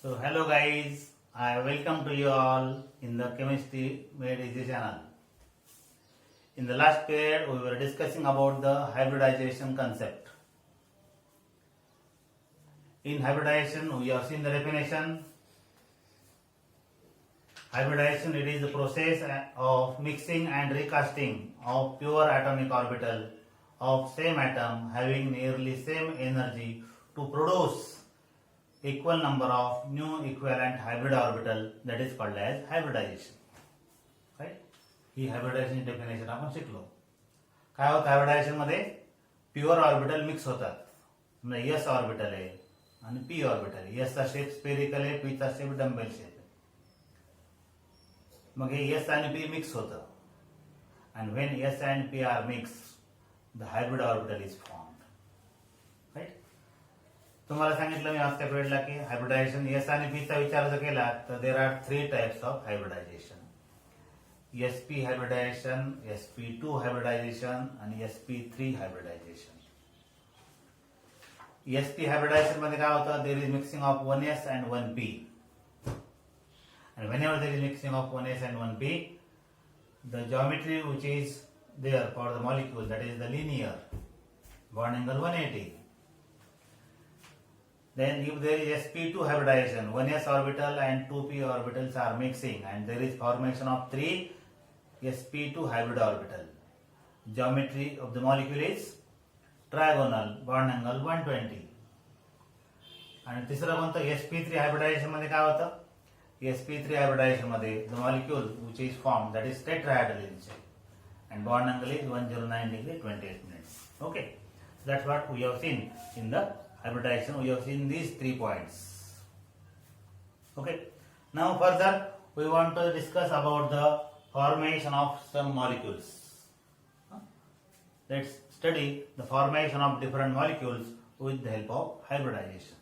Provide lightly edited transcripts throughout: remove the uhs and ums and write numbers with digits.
So hello guys, I welcome to you all in the Chemistry Made Easy channel. In the last period we were discussing about the hybridization concept. In hybridization we have seen the definition. Hybridization, it is the process of mixing and recasting of pure atomic orbital of same atom having nearly same energy to produce equal number of new equivalent hybrid orbital, that is called as hybridization. Right? He hybridisation definition आपण शिकलो. काय होतं hybridisation मध्ये pure orbital mix होतात. म्हणजे S orbital आहे आणि P orbital आहे. एस चा शेप स्पेरिकल आहे, पी चा शेप डंबेल शेप आहे. मग हे एस आणि पी मिक्स होतं. and when S and P are mixed, the hybrid orbital is formed. Right? तुम्हाला सांगितलं मी आजच्या पिरियडला की हायब्रिडायझेशन एस आणि पी चा विचार जर केला तर there are 3 types of hybridisation. sp hybridisation, sp2 hybridisation आणि sp3 हायब्रिडायझेशन. sp हायब्रिडायझेशन मध्ये काय होतं, there is mixing of 1s and 1p. And whenever there is mixing of 1s and 1p, the geometry which is there for the molecule, that is the linear bond angle 180. Then if there is sp2 hybridization, 1s orbital and 2p orbitals are mixing and there is formation of 3 sp2 hybrid orbital. Geometry of the molecule is trigonal bond angle 120. आणि तिसरं कोणतं sp3 hybridization मध्ये काय होतं, sp3 hybridization मध्ये the molecule which is formed, that is tetrahedral in shape and bond angle is 109 degree 28 minutes. Okay, that's what we have seen in the hybridization. We have seen these 3 points. Okay, now further we want to discuss about the formation of some molecules. Let's study the formation of different molecules with the help of hybridization.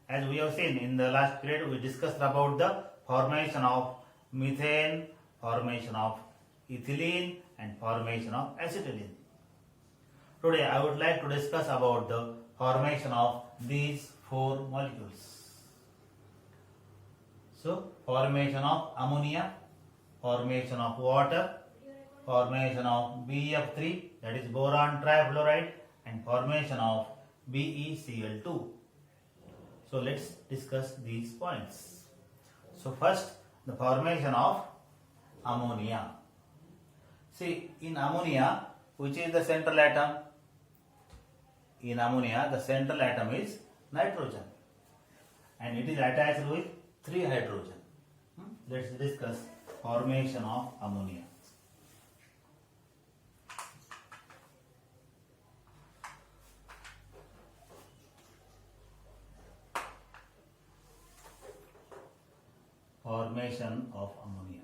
As we have seen in the last period, we discussed about the formation of methane, formation of ethylene and formation of acetylene. Today I would like to discuss about the formation of these 4 molecules. So, formation of ammonia, formation of water, formation of BF3, that is boron trifluoride, and formation of BeCl2. So let's discuss these points. So first, the formation of ammonia. See, in ammonia, which is the central atom? In ammonia, the central atom is nitrogen, and it is attached with 3 hydrogen. Let's discuss formation of ammonia. Formation of ammonia.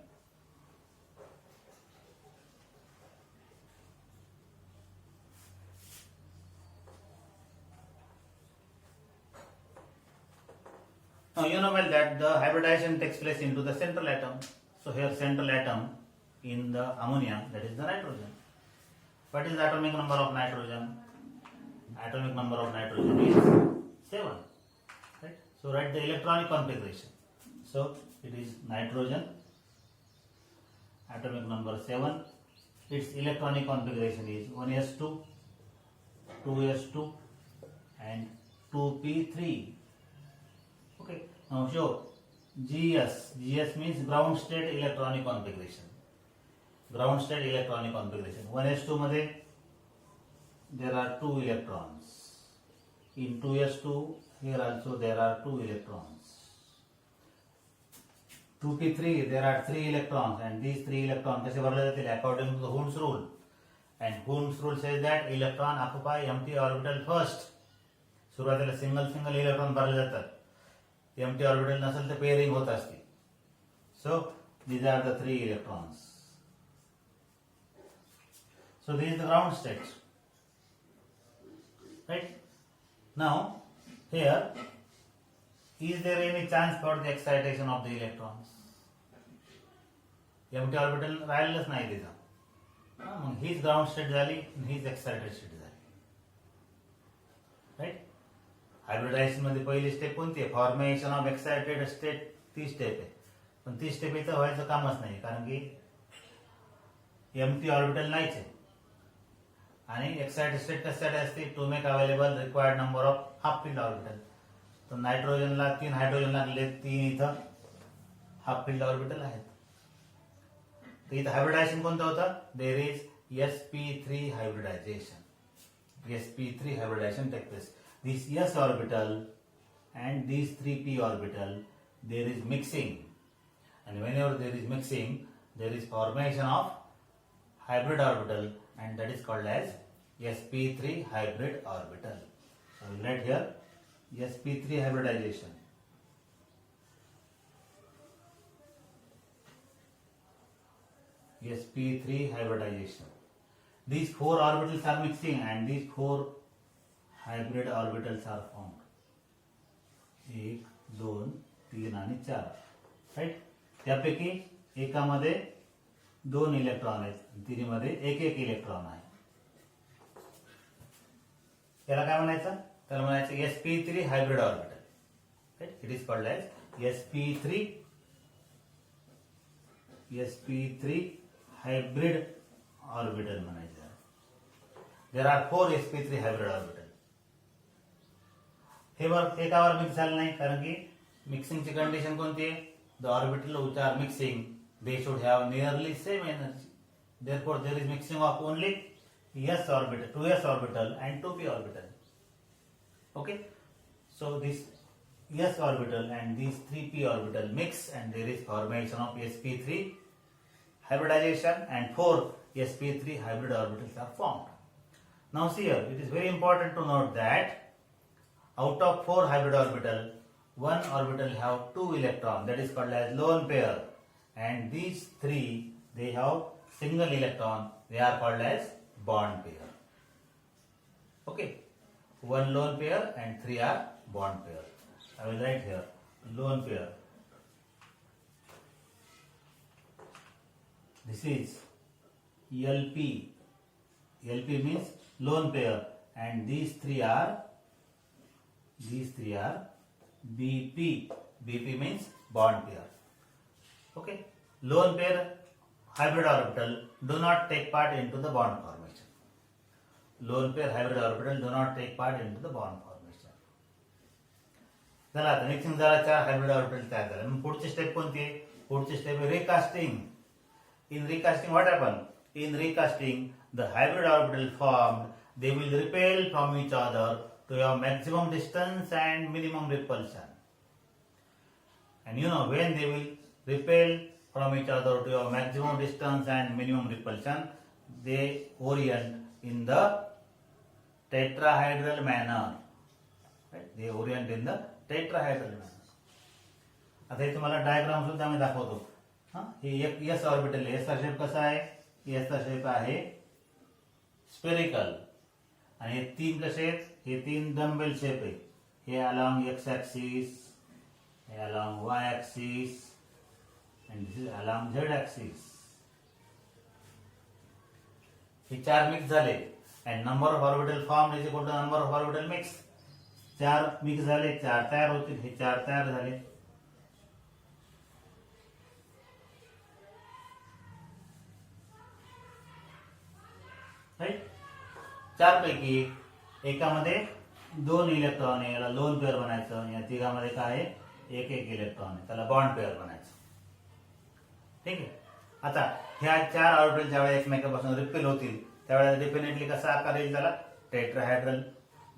Now you know well that the hybridization takes place into the central atom. So here central atom in the ammonia, that is the nitrogen. What is the atomic number of nitrogen? Atomic number of nitrogen is 7. Right? So write the electronic configuration. So it is nitrogen, atomic number 7. Its electronic configuration is 1s2, 2s2 and 2p3. Okay, now show GS. GS means ground state electronic configuration. Ground state electronic configuration. 1s2 मध्ये there are 2 electrons. In 2s2 here also there are 2 electrons. 2p3 there are 3 electrons and these 3 electrons कसे भरले जातील according to the Hund's rule, and Hund's rule says that electron occupy empty orbital first. सुरुवातीला single electron भरले जातात. empty orbital नसेल तर pairing होत असते. So these are the 3 electrons. So this is the ground state. Right? Now here, is there any chance for the excitation of the electrons? empty orbital राहिलेलंच नाही तिथं. मग हीच ground state झाली, हीच excited state झाली. Right? Hybridisation मध्ये पहिली step कोणती आहे? फॉर्मेशन ऑफ एक्सायटेड स्टेट, ती स्टेप आहे. पण ती स्टेप इथं व्हायचं कामच नाही, कारण की एम्प्टी ऑर्बिटल नाहीच आहे. आणि एक्सायटेड स्टेट कशासाठी असते? To make available required number of half filled orbital. तर नायट्रोजनला 3 हायड्रोजन लागले, 3 इथं हाफ फील्ड ऑर्बिटल आहेत. तर इथं हायब्रिडायझेशन कोणतं होतं? There is sp3 hybridization. sp3 hybridization takes place. This s orbital and these 3p orbital, there is mixing, and whenever there is mixing, there is formation of hybrid orbital, and that is called as sp3 hybrid orbital. So we write here sp3 hybridization. sp3 hybridization. These 4 orbitals are mixing and these 4 hybrid orbitals are formed. 1, 2, 3 आणि 4. Right. त्यापैकी एकामध्ये 2 electron आहेत, तिन्हीमध्ये 1 electron आहे. त्याला काय म्हणायचं? त्याला म्हणायचं sp3 hybrid orbital. Right. It is called as sp3 hybrid orbital म्हणायचं. There are 4 sp3 hybrid orbital. Hey work एकावर मिक्स झालं नाही, कारण की मिक्सिंगची कंडिशन कोणती आहे? The orbital which are mixing, they should have nearly same energy. Therefore there is mixing of only s orbital, 2s orbital and 2p orbital. Okay, so this s orbital and these 3p orbital mix and there is formation of sp3 hybridization and 4 sp3 hybrid orbitals are formed. Now see here, it is very important to note that out of 4 hybrid orbital, 1 orbital have 2 electron, that is called as lone pair, and these 3 they have single electron, they are called as bond pair. Okay, 1 lone pair and 3 are bond pair. I will write here lone pair. This is LP. LP means lone pair, and these three are BP. BP means bond pair. Okay, lone pair hybrid orbital do not take part into the bond formation. Lone pair hybrid orbital do not take part into the bond formation. चला आता mixing झाला, 4 hybrid orbital तयार झाले. मग पुढची step कोणती आहे? पुढची step आहे recasting. In recasting, what happened? In recasting, the hybrid orbital formed, they will repel from each other to a maximum distance and minimum repulsion. And you know, when they will repel from each other to a maximum distance and minimum repulsion, they orient in the tetrahedral manner. Right? They orient in the tetrahedral manner. आता हे तुम्हाला diagram सुद्धा मी दाखवतो. हे एक S orbital आहे. एसचा shape कसा आहे? एसचा shape आहे spherical. आणि हे 3 कसे आहेत? हे 3 डंबेल शेप आहे. हे अलॉंग एक्स ऍक्सिस, हे along Y axis, and this is along z axis. हे 4 मिक्स झाले and number of orbital formed is equal to number of orbital mix. 4 mix झाले, 4 तयार होतील. हे 4 तयार झाले. राईट. 4 पैकी एकामध्ये 2 इलेक्ट्रॉन आहे, याला लोन पेअर बनायचं. या तिघामध्ये काय आहे? 1 इलेक्ट्रॉन आहे, त्याला बॉन्ड पेअर बनायचं. ठीक आहे. आता ह्या 4 ऑर्बिटल ज्यावेळेला एकमेकांपासून रिपेल होतील त्यावेळेला डेफिनेटली कसा आकार येईल? त्याला टेट्राहेड्रल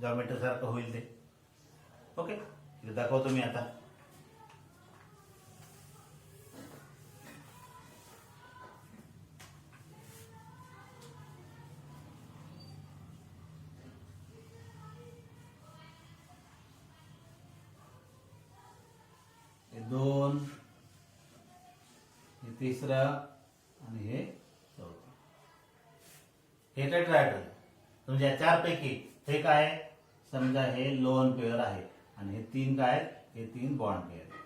जॉमेट्री सारखं होईल ते. ओके, हे दाखवतो मी आता. हे 2, हे 3 आणि हे 4. हे टेट्राहेड्रल. म्हणजे या 4 पैकी हे काय आहे? समजा हे लोन पेअर आहे आणि हे 3 काय आहेत? हे 3 बॉन्ड पेअर आहे.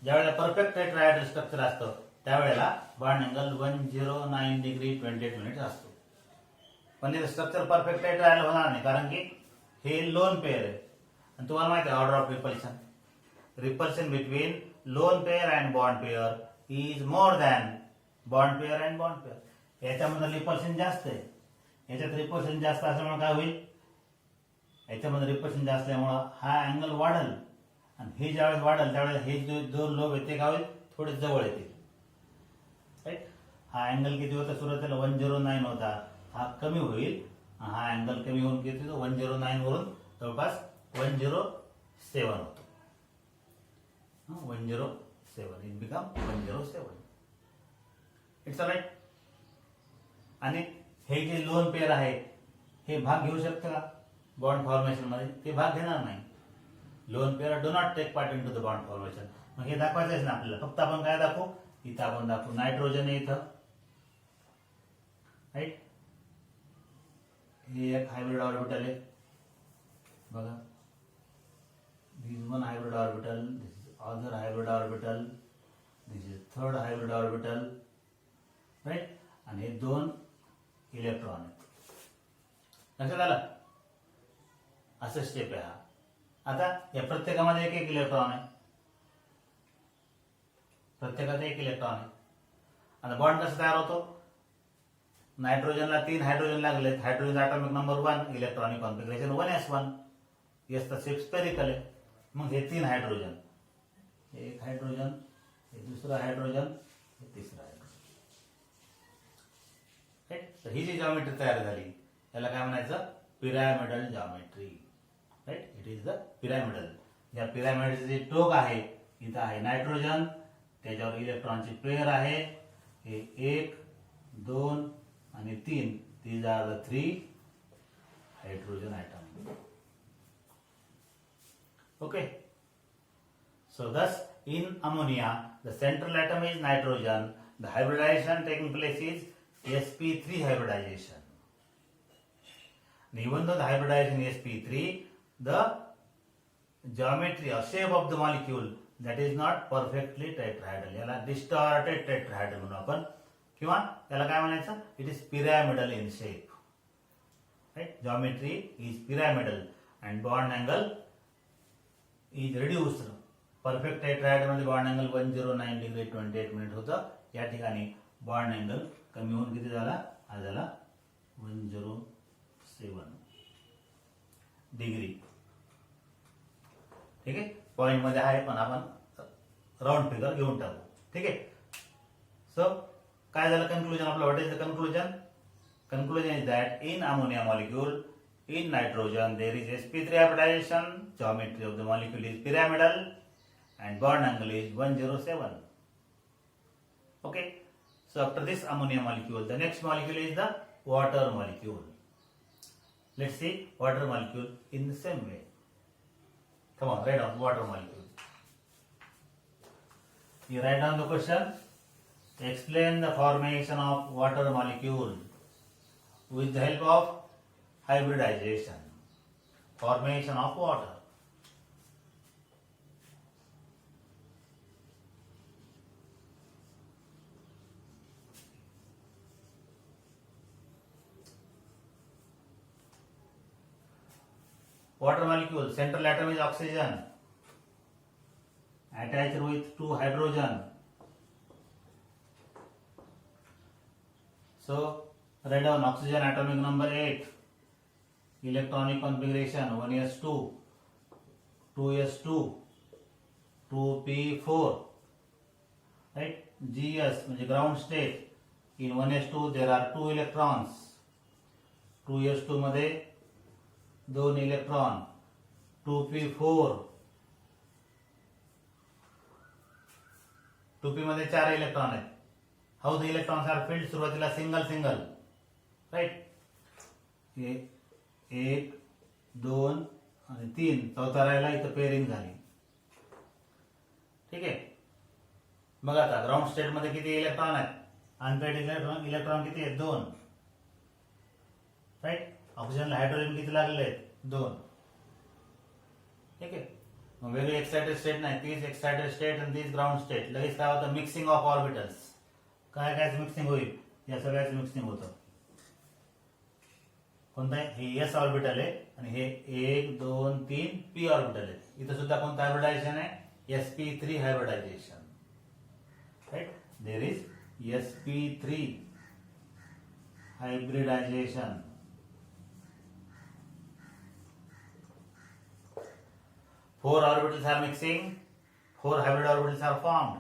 ज्यावेळेला परफेक्ट टेट्राहेड्रल स्ट्रक्चर असतं त्यावेळेला बॉन्ड अँगल 109 डिग्री 28 मिनिट्स असतो. पण हे स्ट्रक्चर परफेक्ट टेट्राहेड्रल होणार नाही, कारण की हे लोन पेअर आहे आणि तुम्हाला माहिती आहे order of repulsion. Repulsion between lone pair and bond pair is more than bond pair and bond pair. याच्यामध्ये रिपल्शन जास्त आहे, याच्यात रिपल्शन जास्त असल्यामुळे काय होईल, याच्यामध्ये रिपल्शन जास्त असल्यामुळं हा अँगल वाढल आणि हे ज्यावेळेस वाढल त्यावेळेस हे जे दोन लोब आहेत ते काय होईल, थोडे जवळ येतील. राईट. हा अँगल किती होता सुरुवातीला 109 होता, हा कमी होईल, हा अँगल कमी होऊन किती होतो 109 वरून जवळपास 107 होतो. 107 इट बिकम 107. It's right. आणि हे जे लोन पेअर आहे हे भाग घेऊ शकतं का बॉन्ड फॉर्मेशन मध्ये, ते भाग घेणार नाही. Lone pair do not take part in to the bond formation. मग हे दाखवायचंच ना आपल्याला, फक्त आपण काय दाखवू, इथं आपण दाखवू नायट्रोजन आहे इथं. राईट. हे एक हायब्रिड ऑर्बिटल आहे बघा, this is one hybrid orbital, this is other hybrid orbital, this is third hybrid orbital. Right. आणि हे दोन इलेक्ट्रॉन आहेत. लक्षात आलं, असं स्टेप आहे हा. आता या प्रत्येकामध्ये एक एक इलेक्ट्रॉन आहे, प्रत्येकात एक इलेक्ट्रॉन आहे. आता बॉन्ड कसं तयार होतो, नायट्रोजनला 3 हायड्रोजन लागलेत, hydrogen atomic number 1, electronic configuration 1s1. S तर शेप स्पेरिकल आहे. मग हे 3 हायड्रोजन, एक हायड्रोजन, हे दुसरं हायड्रोजन, हे तिसरं हायड्रोजन. राईट. तर ही जी जॉमेट्री तयार झाली याला काय म्हणायचं, pyramidal geometry. Right. It is the pyramidal. या पिरॅमिडचे जे टोक आहे, इथं आहे नायट्रोजन, त्याच्यावर इलेक्ट्रॉनची पेअर आहे, हे 1, 2 आणि 3. These are the 3 hydrogen atom. Okay. So thus in ammonia the central atom is nitrogen. The hybridization taking place is sp3 hybridization. And even though the hybridization is sp3, the geometry or shape of the molecule that is not perfectly tetrahedral. याला distorted tetrahedral म्हणू आपण, किंवा याला काय म्हणायचं, it is pyramidal in shape. Right? Geometry is pyramidal and bond angle is reduced. Perfect tetrahedral मध्ये bond angle 109 degree 28 minute होतं. या ठिकाणी बॉन्ड अँगल कमी होऊन किती झाला, हा झाला 107 डिग्री. ठीक आहे. पॉइंट मध्ये आहे पण आपण राऊंड फिगर घेऊन टाकू. ठीक आहे. सो काय झालं कन्क्लुजन आपलं, what is the conclusion? Conclusion is that in ammonia molecule, in nitrogen there is sp3 hybridization, geometry of the molecule is pyramidal and bond angle is 107. Okay. So after this ammonia molecule, the next molecule is the water molecule. Let's see water molecule in the same way. Come on, write down water molecule. You write down the question. Explain the formation of water molecule with the help of hybridization. Formation of water. Water molecule, central atom is oxygen, attached with 2 hydrogen. So write down oxygen atomic number 8, electronic configuration 1s2, 2s2, 2p4. Right? Gs means ground state. In 1s2 there are 2 electrons. 2s2 मध्ये 2 electron. 2p4, 2p मध्ये 4 electron आहेत. How the electrons are filled, सुरुवातीला single. Right. 1, 2 आणि 3, चौथा राहिला, इथं pairing झाली. ठीक आहे. बघा आता ग्राउंड स्टेट मध्ये किती इलेक्ट्रॉन आहेत, अनपेड इलेक्ट्रॉन किती आहेत, 2. राईट. ऑक्सिजनला हायड्रोजन किती लागले आहेत, 2. ठीक आहे. मग वेगळी एक्साइटेड स्टेट नाही, तीच एक्साइटेड स्टेट आणि तीच ग्राउंड स्टेट. लगेच काय होतं, मिक्सिंग ऑफ ऑर्बिटल्स. काय मिक्सिंग होईल, या सगळ्याच मिक्सिंग होतं. कोणता आहे? हे एस ऑर्बिटल आहे आणि हे 1 2 3 पी ऑर्बिटल आहे. इथं सुद्धा कोणतं हायब्रिडायझेशन आहे? sp3 hybridisation. Right, there is sp3 hybridization. Four orbitals are mixing, four hybrid orbitals are formed.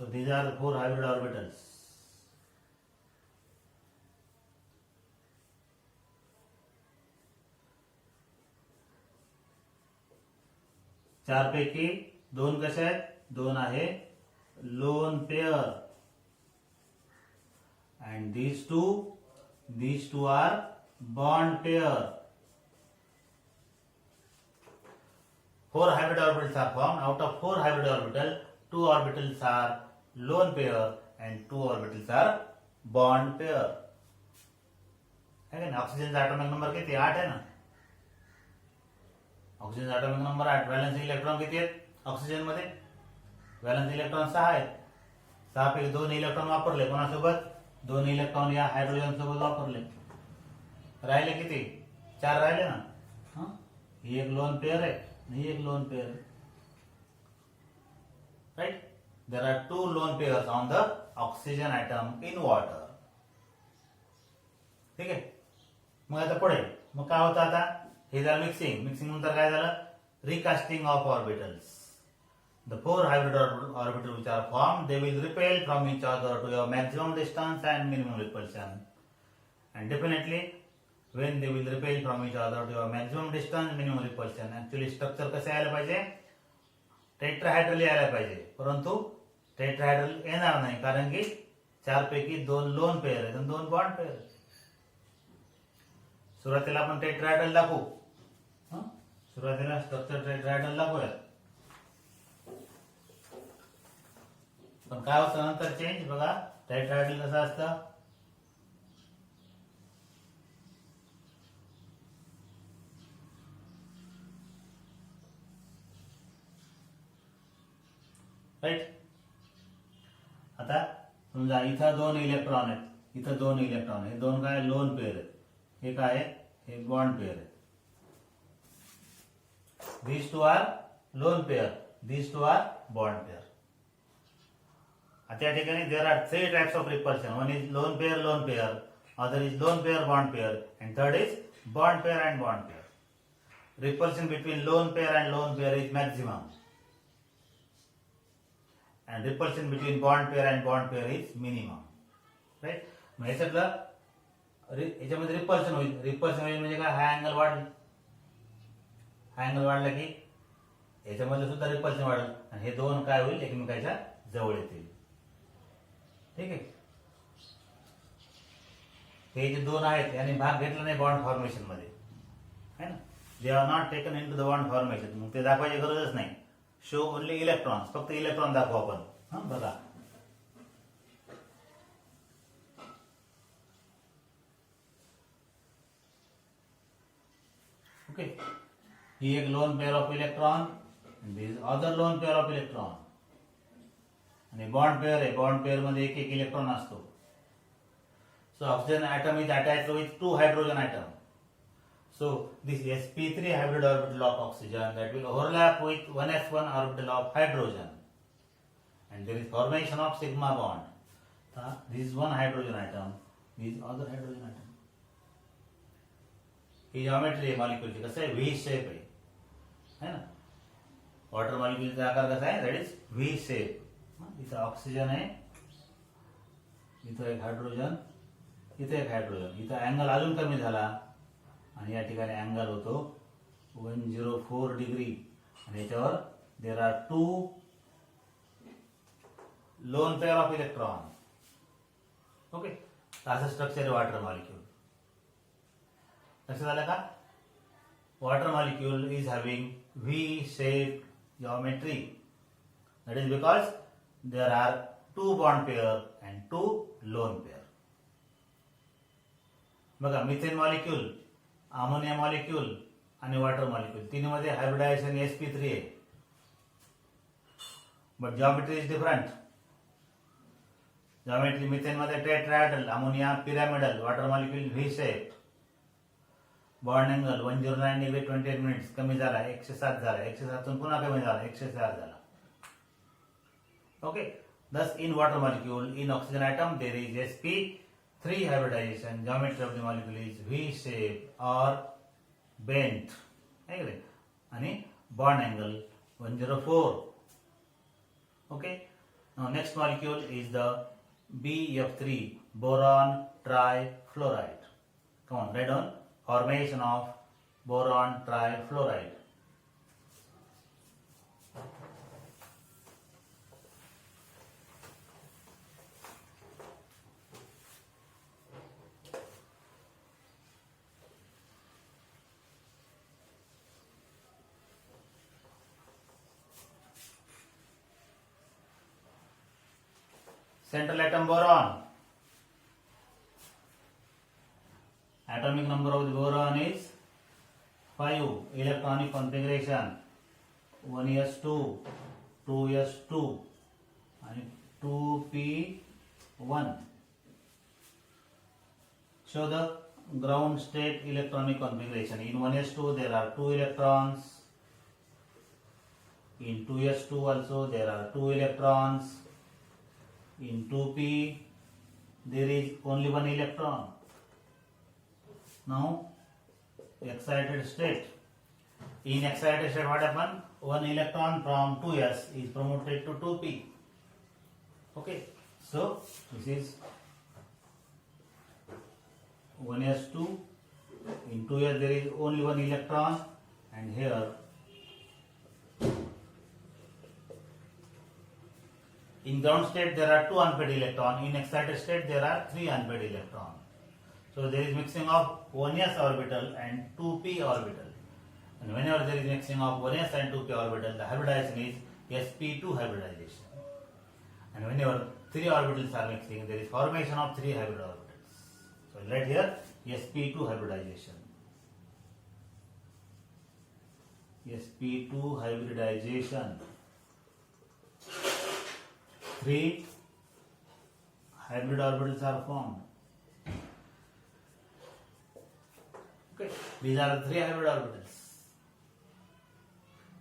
So these are the four hybrid orbitals. चार पैकी दोन कसे आहेत? दोन आहे lone pair, and these two are bond pair. Four hybrid orbitals are formed. Out of four hybrid orbitals, two orbitals are lone pair and two orbitals are bond pair. है ना? ऑक्सिजनचा ॲटॉमिक नंबर किती? 8 आहे ना. ऑक्सिजनचा atomic number 8. Valence electron किती आहेत oxygen मध्ये? व्हॅलेन्स इलेक्ट्रॉन 6 आहेत. 6 पैकी 2 इलेक्ट्रॉन वापरले. कोणासोबत? 2 इलेक्ट्रॉन या हायड्रोजन सोबत वापरले. राहिले किती? 4 राहिले ना. ही एक लोन पेअर आहे, ही एक लोन पेअर आहे. Right, there are 2 lone pairs on the oxygen atom in water. ठीक आहे. मग आता पुढे मग काय होतं? आता हे झालं मिक्सिंग. मिक्सिंग नंतर काय झालं? Recasting of orbitals. The four hybrid orbitals which are formed, they will repel from each other to a maximum distance and minimum repulsion. And definitely, when they will repel from each other to a maximum distance, minimum repulsion, actually structure कसे यायला पाहिजे? Tetrahedral यायला पाहिजे. परंतु tetrahedral येणार नाही, कारण की 4 पैकी 2 लोन पेअर आहेत आणि 2 बॉन्ड पेअर आहेत. सुरुवातीला आपण टेट्राहायड्रल दाखवू. सुरुवातीला स्ट्रक्चर टेट्राहायड्रल दाखवूया. पण काय होतं नंतर चेंज? बघा, टेट्राहायड्रल कसं असतं? राईट. आता समजा इथं 2 इलेक्ट्रॉन आहेत, इथं 2 इलेक्ट्रॉन आहेत. हे 2 काय? लोन पेअर आहेत. हे काय आहे? हे बॉन्ड पेअर आहेत. These two are lone pair, these two are bond pair. त्या ठिकाणी there are 3 types of repulsion. One is lone pair, other is lone pair, bond pair, and third is bond pair and bond pair. Repulsion between lone pair and lone pair is maximum, and repulsion between bond pair and bond pair is minimum. Right? मग याच्यामध्ये repulsion होईल. Repulsion होईल म्हणजे काय? हा angle वाढेल. हा angle वाढला की याच्यामध्ये सुद्धा रिपल्शन वाढेल आणि हे दोन काय होईल? एकमेकाच्या जवळ येतील. ठीक आहे. हे जे 2 आहेत यांनी भाग घेतला नाही बॉन्ड फॉर्मेशन मध्ये, है ना. They are not taken in to the bond formation. मग ते दाखवायची गरजच नाही. Show only electrons. फक्त इलेक्ट्रॉन दाखवू आपण. बघा, ओके. ही एक lone pair of electron, this other lone pair of electron. आणि बॉन्ड पेअर आहे. बॉन्ड पेअर मध्ये एक एक इलेक्ट्रॉन असतो. So oxygen atom is attached with 2 hydrogen atom. So this sp3 hybrid orbital of oxygen that will overlap with 1s1 orbital of hydrogen, and there is formation of sigma bond. This is one hydrogen atom, this is other hydrogen atom. He geometry आहे मॉलिक्यूलची. कसं आहे? V shape आहे ना. Water मॉलिक्यूलचा आकार कसा आहे? That is V shape. इथं oxygen आहे, इथं एक हायड्रोजन, इथं एक हायड्रोजन. इथं अँगल अजून कमी झाला आणि या ठिकाणी अँगल होतो 104 डिग्री आणि याच्यावर there are 2 lone pair of electron. Okay. असं स्ट्रक्चर आहे वॉटर मॉलिक्यूल. लक्षात आलं का? Water molecule is having V shape geometry. That is because there are 2 bond pair and 2 lone pair. बघा, मिथेन मॉलिक्यूल, अमोनिया मॉलिक्यूल आणि water molecule तिन्हीमध्ये hybridization sp3 आहे. But geometry is different. Geometry methane मध्ये tetrahedral, ammonia pyramidal, water molecule V shape. Bond angle 109 degree 28 minutes कमी झाला 107 झाला 107 पुन्हा कमी झाला 104 झाला. Okay, thus in water molecule, in oxygen atom there is sp3 hybridization. Geometry of the molecule is V shape or bent. And bond angle 104. Okay, now next molecule is the BF3, boron trifluoride. Come on, write down formation of boron trifluoride. Central atom boron. Atomic number of the boron is 5. Electronic configuration 1s2, 2s2 and 2p1. Show the ground state electronic configuration. In 1s2 there are 2 electrons. In 2s2 also there are 2 electrons. In 2p there is only 1 electron. Now excited state. In excited state what happened? 1 electron from 2s is promoted to 2p. Okay, so this is 1s2. In 2s there is only 1 electron, and here in ground state there are 2 unpaired electrons. In excited state there are 3 unpaired electrons. So there is mixing of 1s orbital and 2p orbital. And whenever there is mixing of 1s and 2p orbital, the hybridization is sp2 hybridization. And whenever 3 orbitals are mixing, there is formation of 3 hybrid orbitals. So write here sp2 hybridization. sp2 hybridization. 3 hybrid orbitals are formed. Okay, these are the 3 hybrid orbitals.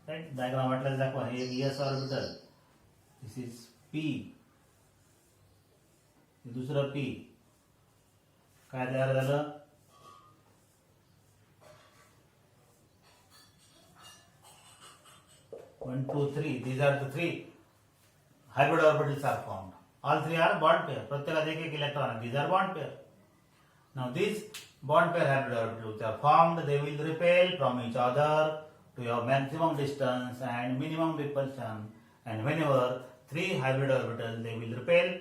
Right? Diagram atlas दाखवा. हे s orbital. This is p. हे दुसरं p. काय तयार झालं? One, two, three. These are the 3 hybrid orbitals are formed. All 3 are bond pair. प्रत्येकात एक electron. These are bond pair. Now these bond pair hybrid orbitals are formed. They will repel from each other to your maximum distance and minimum repulsion. And whenever 3 hybrid orbitals they will repel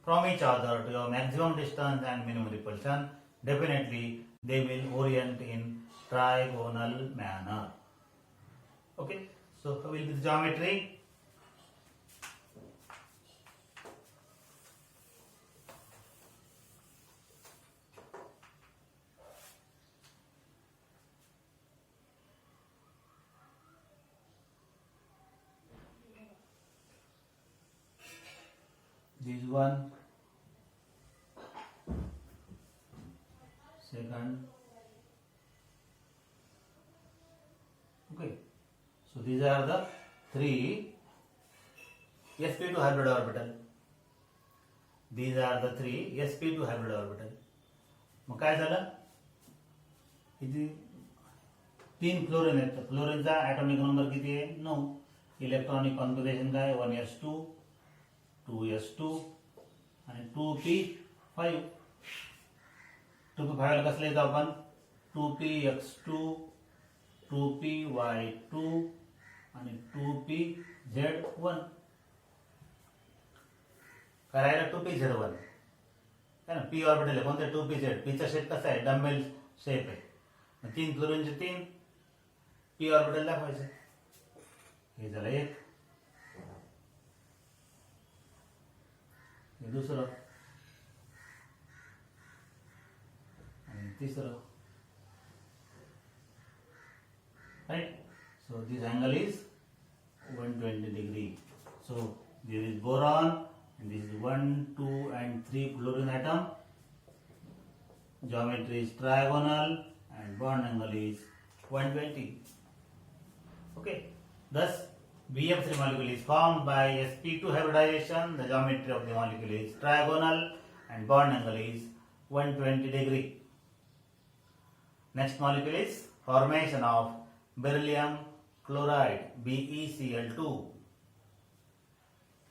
from each other to your maximum distance and minimum repulsion, definitely they will orient in trigonal manner. Okay, so how will be the geometry? This one, second. Okay, so these are the 3 sp2 hybrid orbital. These are the 3 sp2 hybrid orbital. मग काय झालं? इथे 3 fluorine आहेत. फ्लोरीनचा atomic number किती आहे? 9. Electronic configuration काय? 1s2, 2s2 आणि 2p5. 2p5 ला कसं लिहितो आपण? 2px2, 2py2 आणि 2pz1. करायला 2pz1 है ना. p ऑर्बिटल आहे कोणते? 2pz. p चा शेप कसा आहे? डम्बेल शेप आहे. 3 फ्लोरीनचे 3 p ऑर्बिटल दाखवायचे. हे झालं एक. हे दुसरं आणि तिसरं. Right? So this angle is 120 degree. So there is boron and this is 1, 2 and 3 fluorine atom. Geometry is trigonal and bond angle is 120. Okay, thus BF3 molecule is formed by sp2 hybridization. The geometry of the molecule is trigonal and bond angle is 120 degree. Next molecule is formation of beryllium chloride, BeCl2.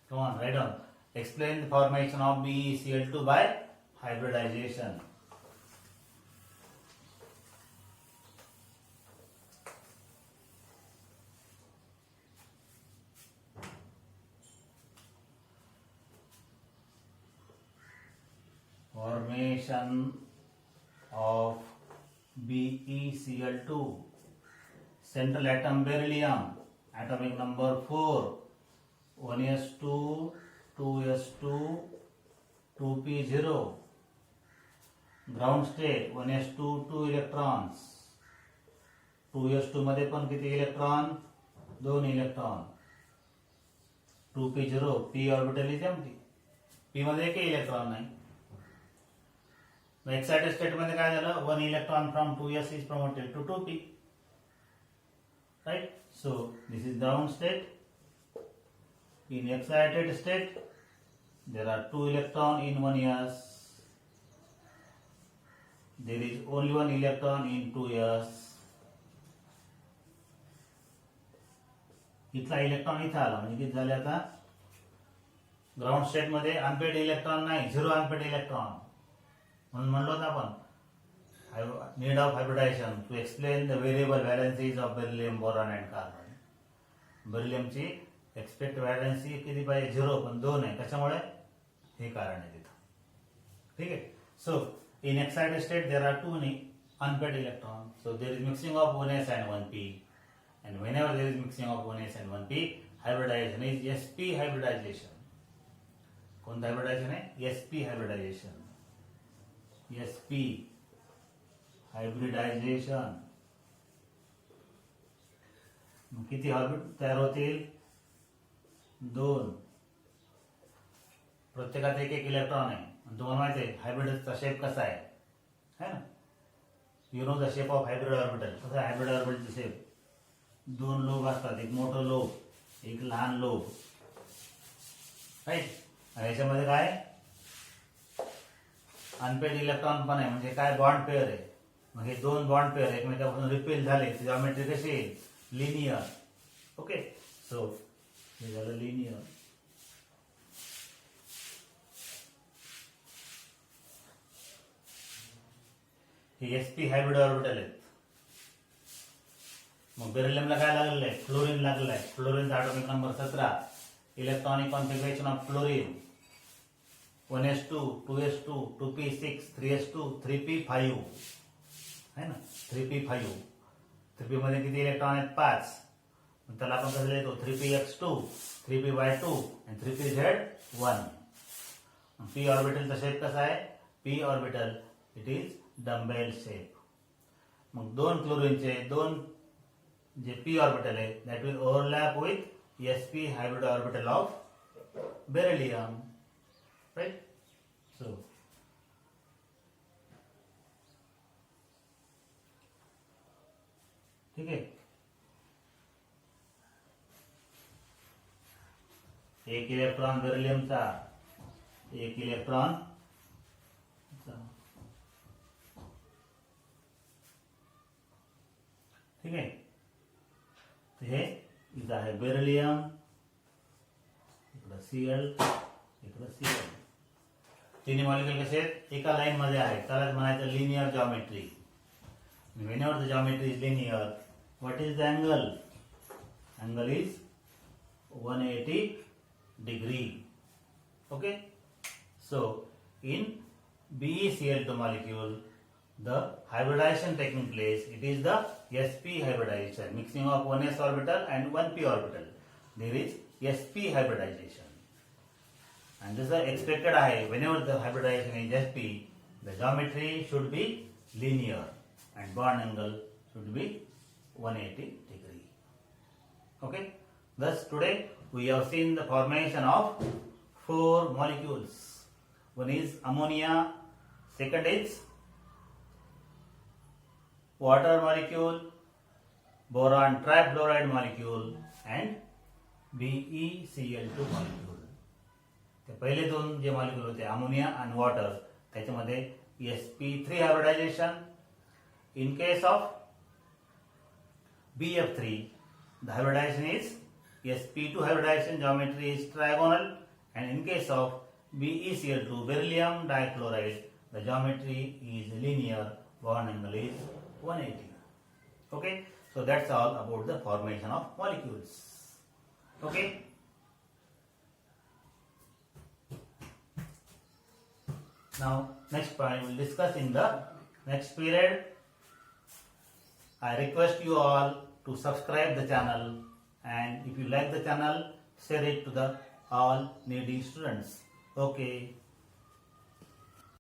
Come on, write down. Explain the formation of BeCl2 by hybridization. Formation of BeCl2. Central atom beryllium, atomic number 4, 1s2, 2s2, 2p0. Ground state 1s2, 2 electrons. 2s2 मध्ये पण किती electron? 2 electron. 2p0, p orbital is empty. p मध्ये एक electron नाही. Excited state मध्ये काय झालं? 1 electron from 2s is promoted to 2p. Right? So this is ground state. In excited state, there are 2 electrons in 1s. There is only 1 electron in 2s. इथला electron इथं आला म्हणजे किती झाले आता? ग्राउंड स्टेट मध्ये अनपेड इलेक्ट्रॉन नाही, 0 unpaired electron. म्हणून म्हणलो ना आपण need of hybridization to explain the variable valencies of beryllium, boron and carbon. बेरिलियमची एक्सपेक्ट व्हॅलेन्सी किती पाहिजे? 0, पण 2 आहे. त्याच्यामुळे हे कारण आहे तिथं. ठीक आहे. So in excited state there are 2 unpaired electrons. So there is mixing of 1s and 1p. And whenever there is mixing of 1s and 1p, hybridization is sp hybridization. कोणतं हायब्रिडायझेशन आहे? sp hybridization. sp hybridisation. किती orbit तयार होतील? 2. प्रत्येकात एक electron आहे. तुम्हाला माहिती आहे हायब्रिडचा शेप कसा आहे, है ना? You know the shape of hybrid orbital. कसं आहे हायब्रिड ऑर्बिटलचा शेप? 2 लोब असतात, एक मोठं लोब, एक लहान लोब. राईट. याच्यामध्ये काय अनपेड इलेक्ट्रॉन पण आहे, म्हणजे काय बॉन्ड पेअर आहे. मग हे 2 बॉन्ड पेअर एकमेकांपासून रिपेल झाले, जॉमेट्री कशी येईल? लिनियर. ओके. सो हे झालं लिनियर. हे sp हायब्रिड ऑर्बिटल आहेत. मग बेरिलियमला काय लागलेलं आहे? फ्लोरीन लागलेलं आहे. फ्लोरीनचा atomic number 17. Electronic configuration of fluorine 1s2, 2s2, 2p6, 3s2, 3p5 है ना? 3p5. 3p मध्ये किती इलेक्ट्रॉन आहेत? 5. त्याला आपण कसं लिहितो? 3px2, 3py2 and 3pz1. p ऑर्बिटलचा shape कसा आहे? p orbital it is dumbbell shape. मग 2 क्लोरीनचे 2 जे p ऑर्बिटल आहे that will overlap with sp hybrid orbital of beryllium. Right. So ठीक है. एक इलेक्ट्रॉन बेरिलियमचा, एक इलेक्ट्रॉन ठीक आहे. हे इथं आहे बेरिलियम, इकडं Cl, इकडं Cl. तिन्ही मॉलिक्युल कसे आहेत? एका लाईन मध्ये आहेत. त्यालाच म्हणायचं linear geometry. Whenever the geometry is linear, what is the angle? Angle is 180 degree. Okay. So in BeCl2 molecule, the hybridization taking place, it is the sp hybridization, mixing of 1s orbital and 1p orbital. There is sp hybridization. And this is expected high. Whenever the hybridization is sp, the geometry should be linear and bond angle should be 180 degree. Okay. Thus today we have seen the formation of 4 molecules. One is ammonia, second is water molecule, boron trifluoride molecule and BeCl2 molecule. ते पहिले दोन जे molecule होते ammonia आणि water त्याच्यामध्ये sp3 hybridization. In case of BF3 the hybridization is sp2 hybridization, geometry is trigonal, and in case of BeCl2 beryllium dichloride the geometry is linear, bond angle is 180. Okay, so that's all about the formation of molecules. Okay. Now next point we'll discuss in the next period. I request you all to subscribe the channel, and if you like the channel, share it to the all needy students. Okay.